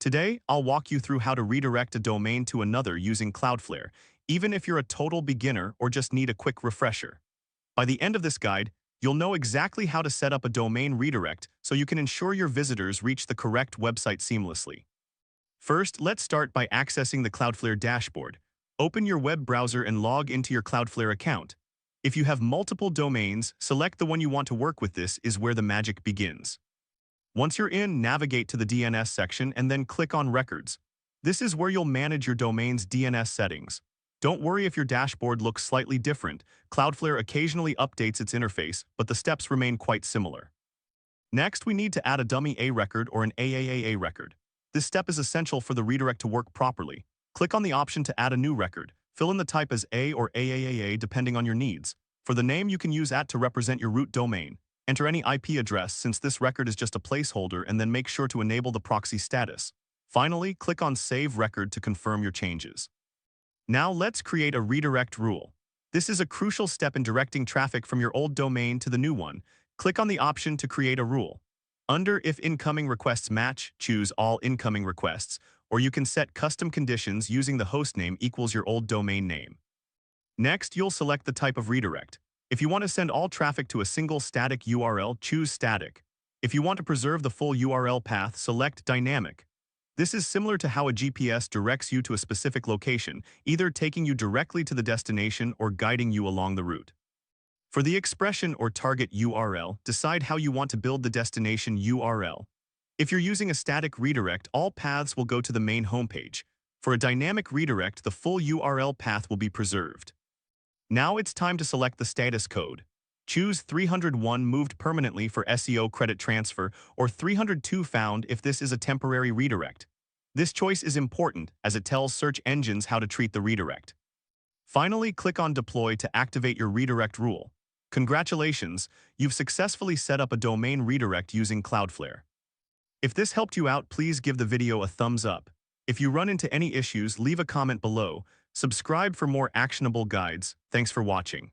Today, I'll walk you through how to redirect a domain to another using Cloudflare, even if you're a total beginner or just need a quick refresher. By the end of this guide, you'll know exactly how to set up a domain redirect so you can ensure your visitors reach the correct website seamlessly. First, let's start by accessing the Cloudflare dashboard. Open your web browser and log into your Cloudflare account. If you have multiple domains, select the one you want to work with. This is where the magic begins. Once you're in, navigate to the DNS section and then click on Records. This is where you'll manage your domain's DNS settings. Don't worry if your dashboard looks slightly different. Cloudflare occasionally updates its interface, but the steps remain quite similar. Next, we need to add a dummy A record or an AAA record. This step is essential for the redirect to work properly. Click on the option to add a new record. Fill in the type as A or AAA depending on your needs. For the name, you can use @ to represent your root domain. Enter any IP address since this record is just a placeholder, and then make sure to enable the proxy status. Finally, click on Save Record to confirm your changes. Now let's create a redirect rule. This is a crucial step in directing traffic from your old domain to the new one. Click on the option to create a rule. Under If Incoming Requests Match, choose All Incoming Requests, or you can set custom conditions using the hostname equals your old domain name. Next, you'll select the type of redirect. If you want to send all traffic to a single static URL, choose Static. If you want to preserve the full URL path, select Dynamic. This is similar to how a GPS directs you to a specific location, either taking you directly to the destination or guiding you along the route. For the expression or target URL, decide how you want to build the destination URL. If you're using a static redirect, all paths will go to the main homepage. For a dynamic redirect, the full URL path will be preserved. Now it's time to select the status code. Choose 301 moved permanently for SEO credit transfer or 302 found if this is a temporary redirect. This choice is important as it tells search engines how to treat the redirect. Finally, click on Deploy to activate your redirect rule. Congratulations, you've successfully set up a domain redirect using Cloudflare. If this helped you out, please give the video a thumbs up. If you run into any issues, leave a comment below. Subscribe for more actionable guides. Thanks for watching.